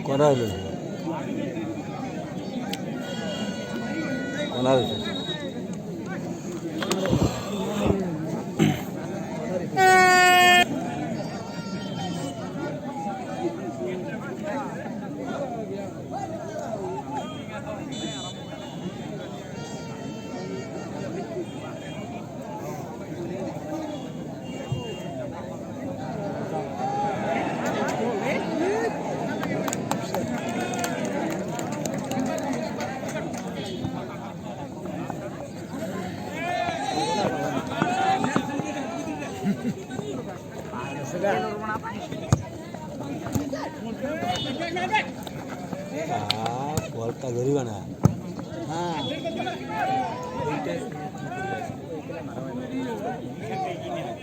Konalı. Konalı. বলটা ধরিবা না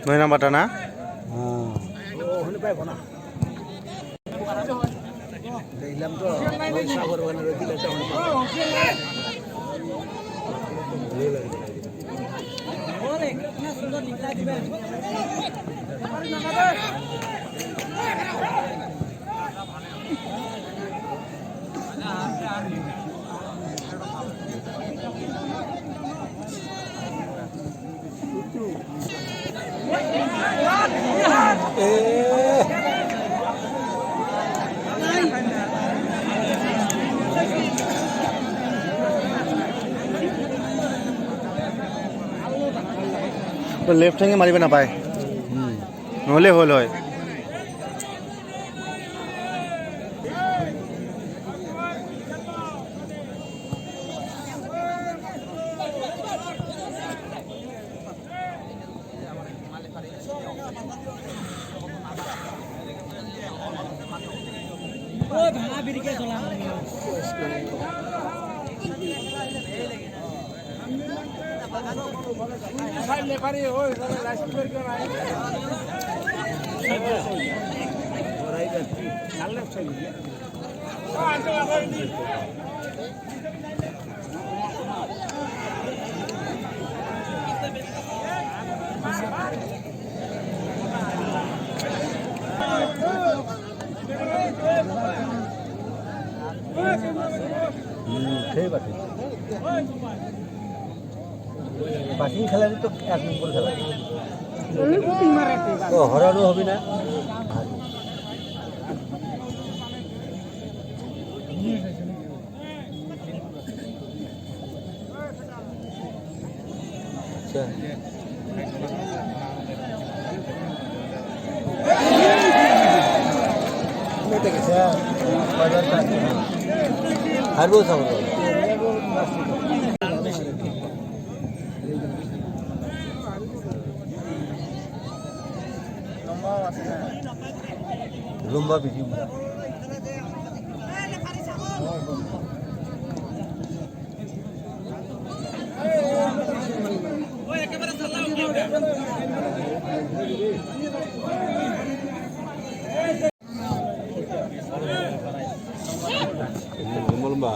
নয় নাম্বারটা না দেখলাম তো সাগর বানার দিলে সুন্দর লিখা দিবে लेफ्ट हैंगे मारिबे ना पाए নহলে হল হয় সেই পাখি পাখি খেলারই তো 1 নম্বর খেলা তো হরানো হবে না আচ্ছা হারবো সামনে লম্বা বেশি লম্বা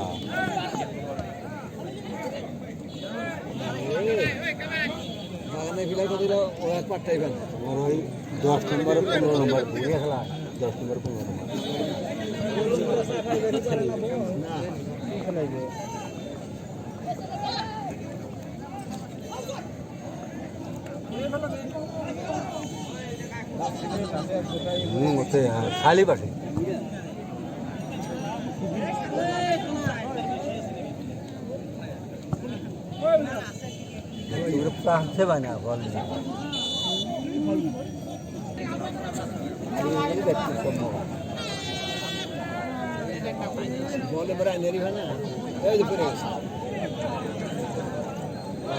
বাগানে ফিলাই দিল ও এক পাটটাই ভালো আমার ওই 10 নম্বর 15 নম্বর ঘুরে খেলা 10 নম্বর 15 নম্বর খালি পাঠে से बना बॉल बॉल बड़ा नेरी है ना ए जो पूरे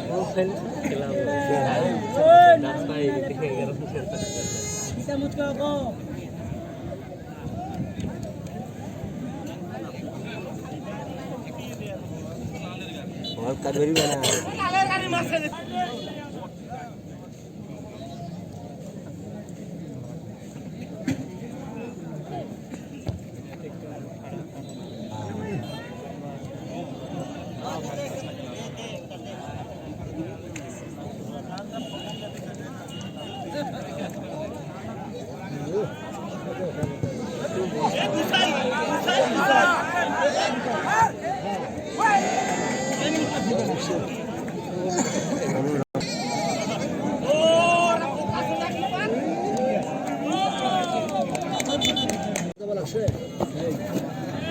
वो खेल खेला डांस भाई दिखेगा रफू खेलता है इतना मुझको को और कदरी बना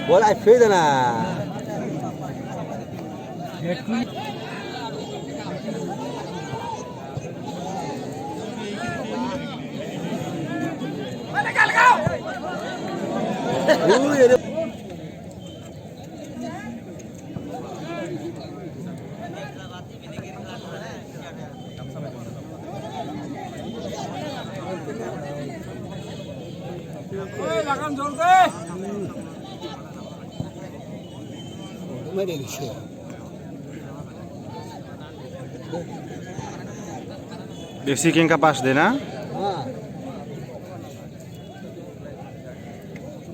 बोला फिर ना लगान जोर दे मेरे लिए देसी किंग का पास देना हाँ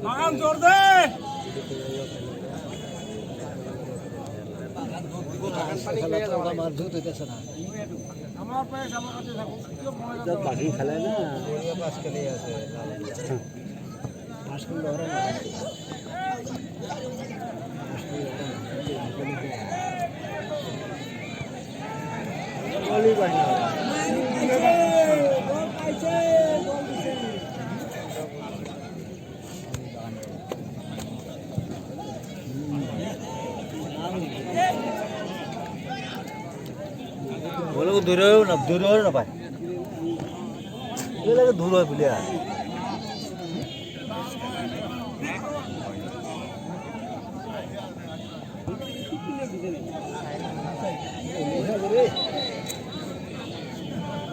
लगान जोर दे जब बाकी खेला ना पास के लिए बोलो दूर ना पाए ये लगे दूर है प्लेयर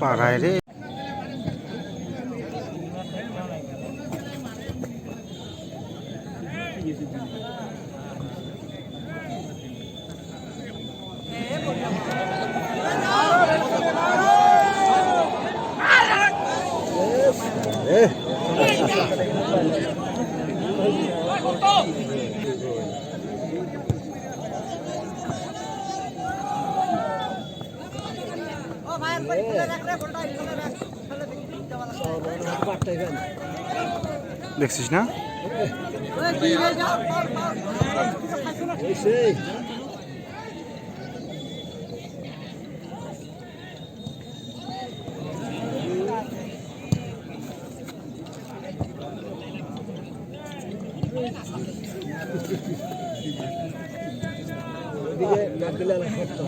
पाराय रे পাট্টাই ফ্যান দেখছিস না? সেই এদিকে নাক দিলে না শক্ত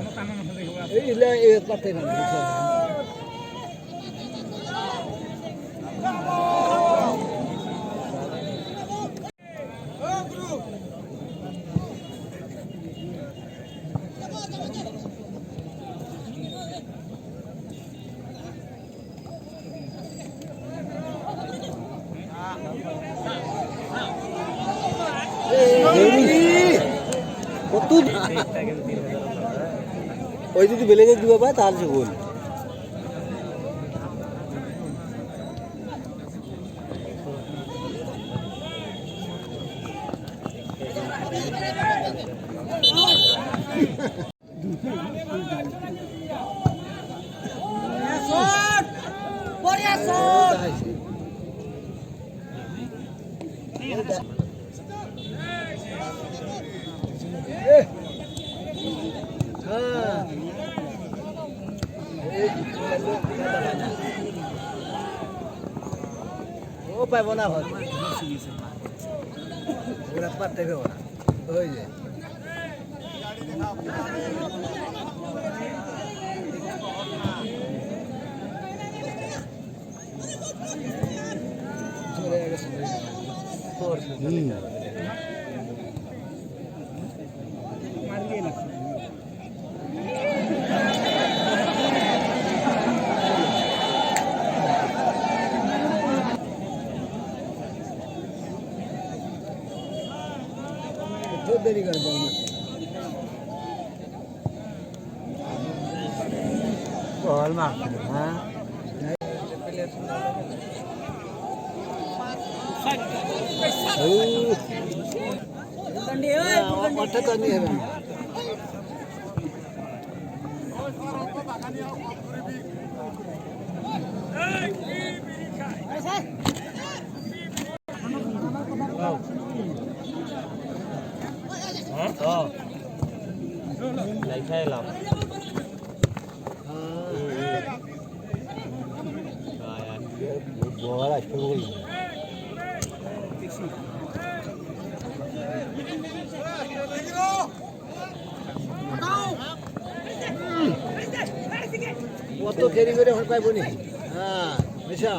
এই পাট্টাই ফ্যান কত ওই যদি বেলেগে দিবা পায় তার যে গোল ও পাইব না হয় ওরা পারতে পারবো না ওই যে দেরি করে বল মারতে হ্যাঁ অর্থাৎ আনি হবে খাইলাম বল আসতে বল কত খেরি করে হল পাইব নি হ্যাঁ বেশা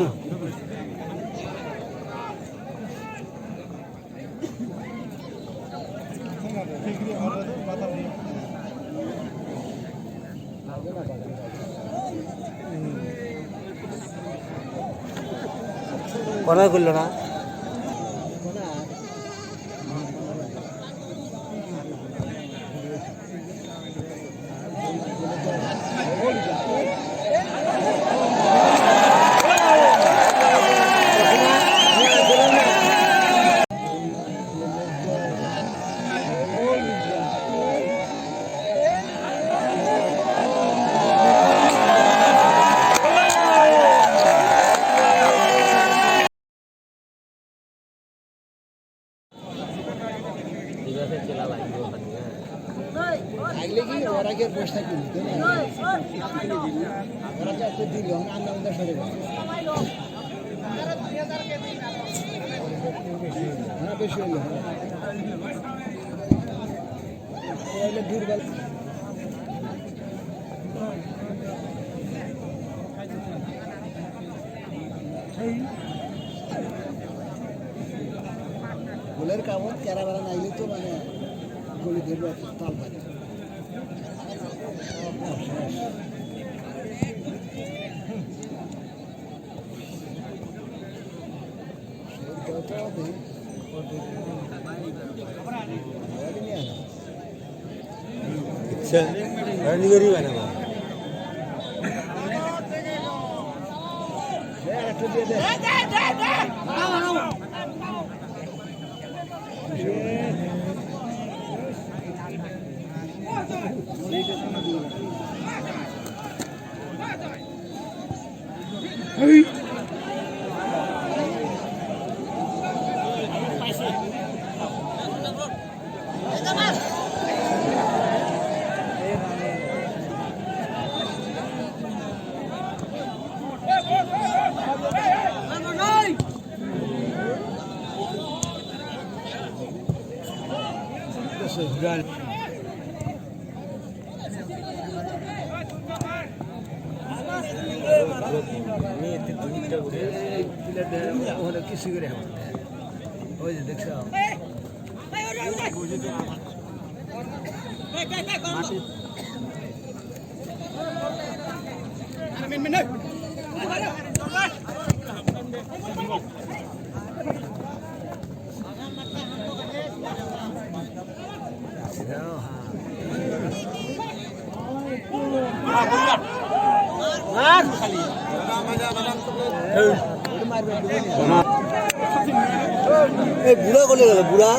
কোনা করলো না আগলে কি ওরা কি প্রশ্ন করতে না ওরা তো দিল আমরা আমরা সরে গেল হ্যাঁ বেশি হলো হ্যাঁ দুর্বল গোলের কামড় কেরা বেড়া নাইলে তো মানে গলি ধরবে তাল পারে अच्छा रनिंगरी बना हुआ কিছু করে ওই যে দেখছ বুড়া বলে গেল বুড়া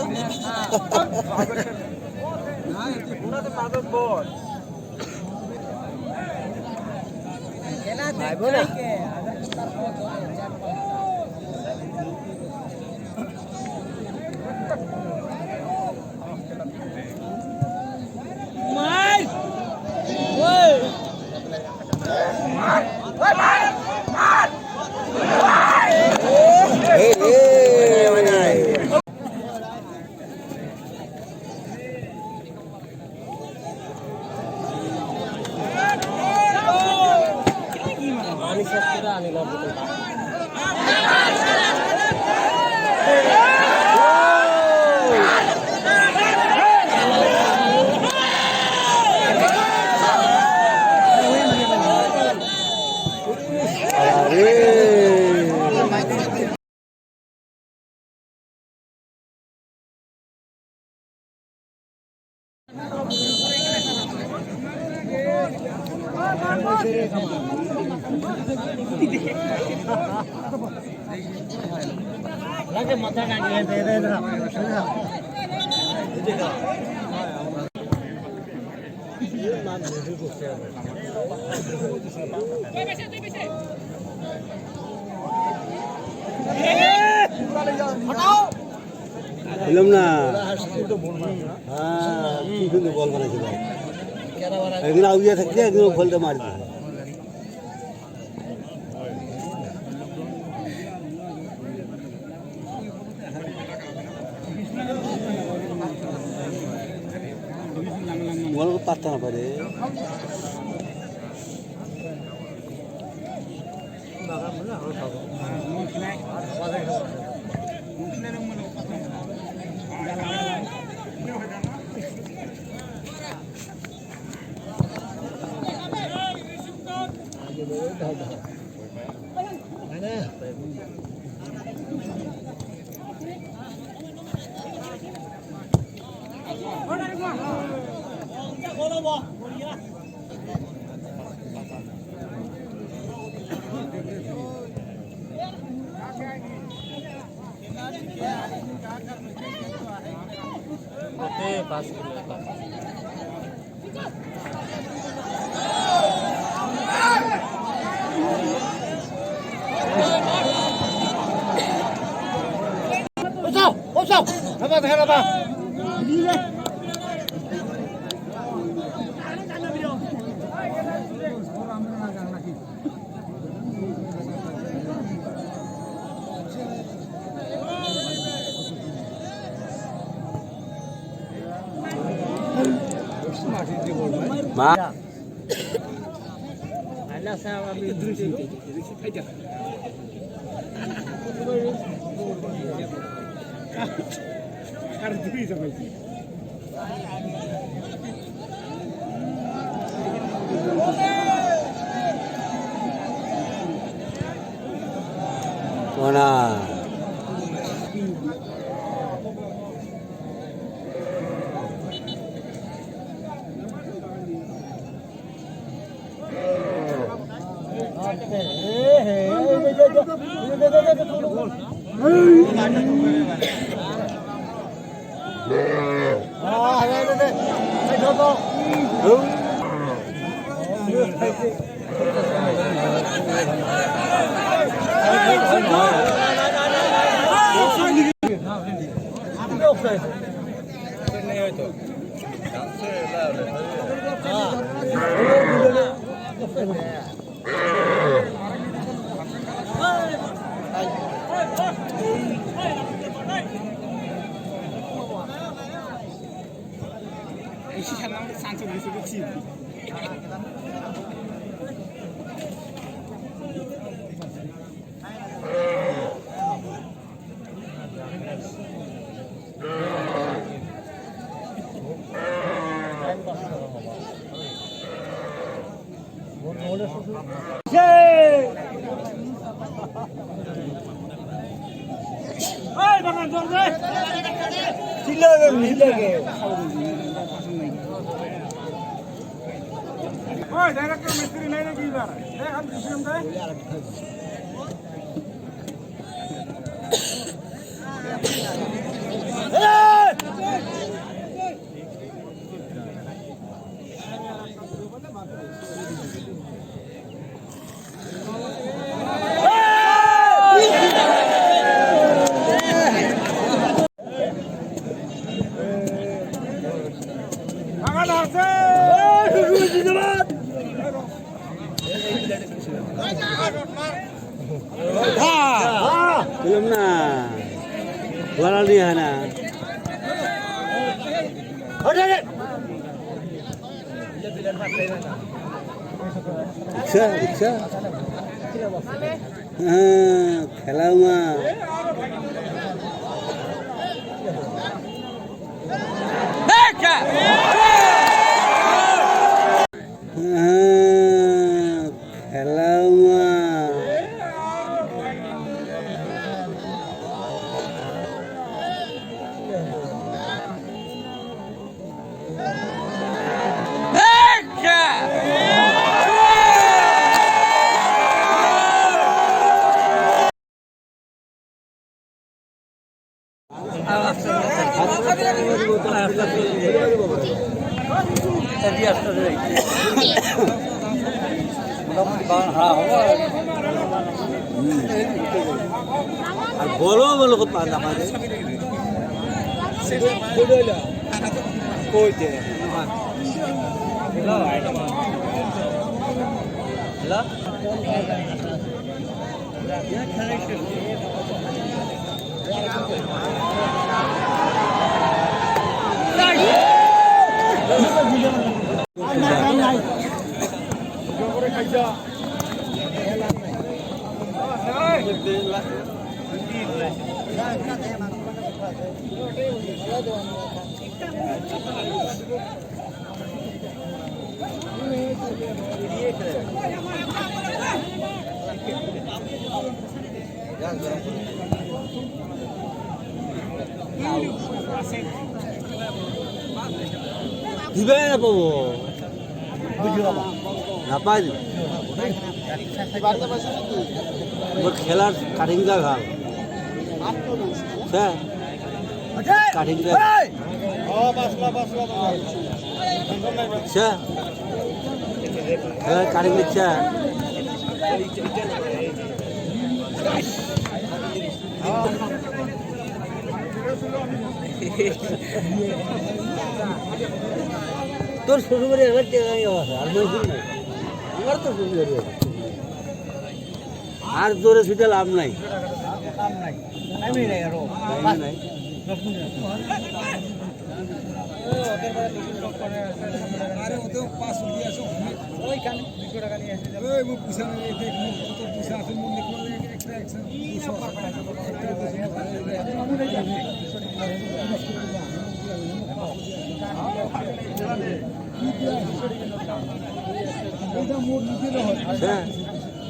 বললাম না হ্যাঁ কি সুন্দর বল বানাইছিল একদিন আউজিয়া থাকছে একদিন ফলটা মারি বল পারতে না পারে মা Mana? belum na wala dia na bisa bisa খেলাও মা খেলাও মা আর বলো বলো কত পার না পারে কই দে হ্যালো দিবে না পাবো না পাই খেলার কাটিং দা ঘাল কাটিং দা খেলার কাটিং দিচ্ছে তোর শ্বশুরবাড়ি এবার আমার তো শ্বশুরবাড়ি আর জোরে ছুটে লাভ নাই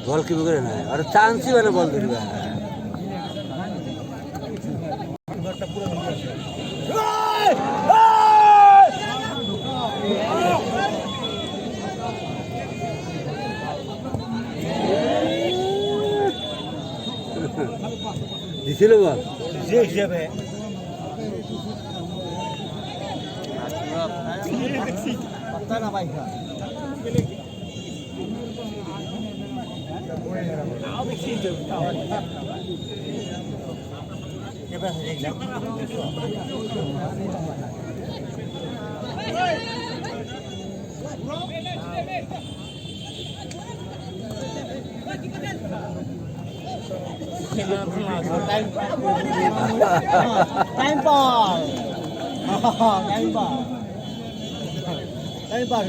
বল কি করে না আর চান্সই মানে বল দিবে দিছিল বল যে হিসাবে পাতা না বাইকা টাইম পাস টাইম পাস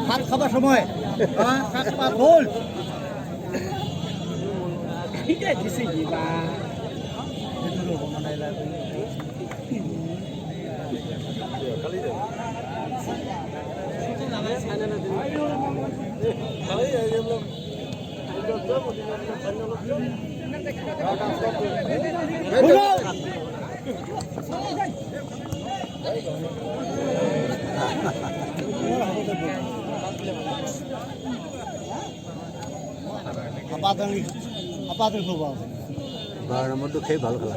ভাত খাবার সময় খোল আপাতত খুব আছে 12 নম্বর তো খেয়ে ভালো খেলা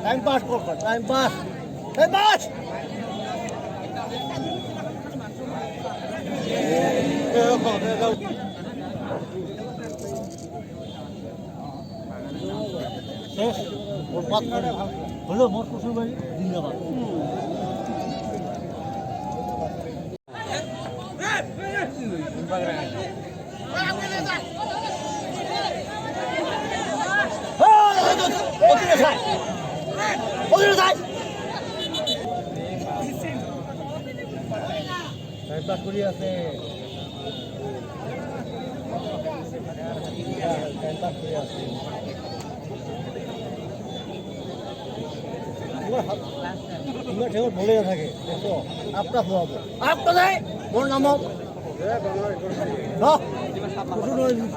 টাইম পাস করো টাইম পাস টাইম পাস ওর পাত হলো মোট শ্বশুর বাড়ি জিন্দাবাদ করি আছে বলে থাকে দেখো আপনার খোয়াবো আপনার মোর নামক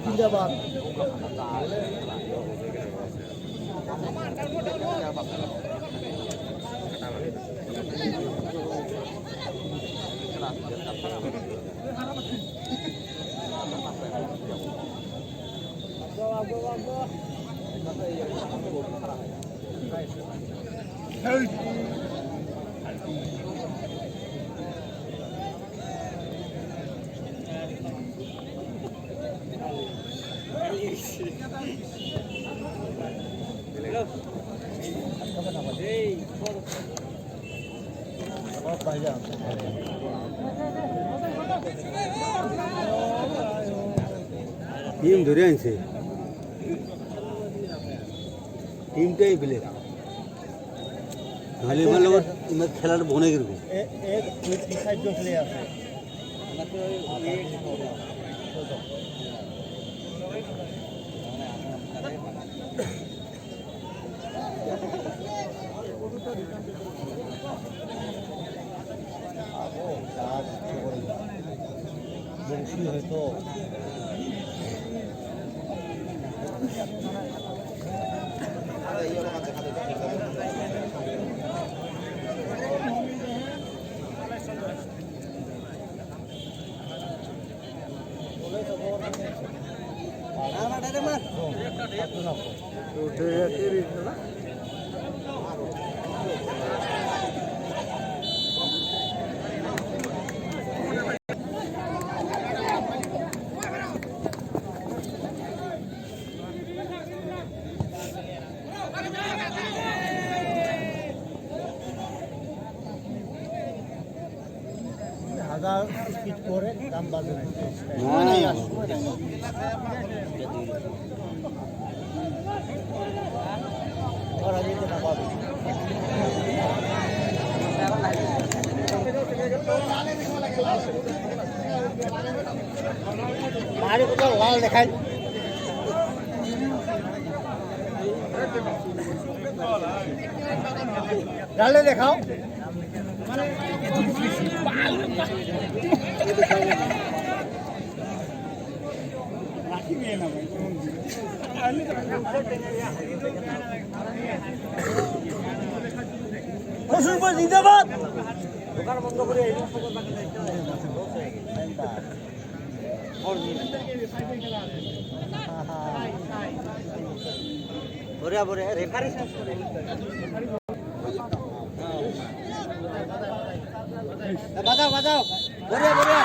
জিন্দাবাদ টিম ধরে আনছে টিমটাই প্লেয়ার হালিমার লগত খেলার বনে গেল হয়তো হাজার স্পিড করে দাম বাজে বাইরে কোথাও লাল দেখায় লালে দেখাও জিন্দাবাদ দোকান বন্ধ করে বড়িয়া বড়িয়া রেফারি বাজাও বাজাও বড়িয়া বড়িয়া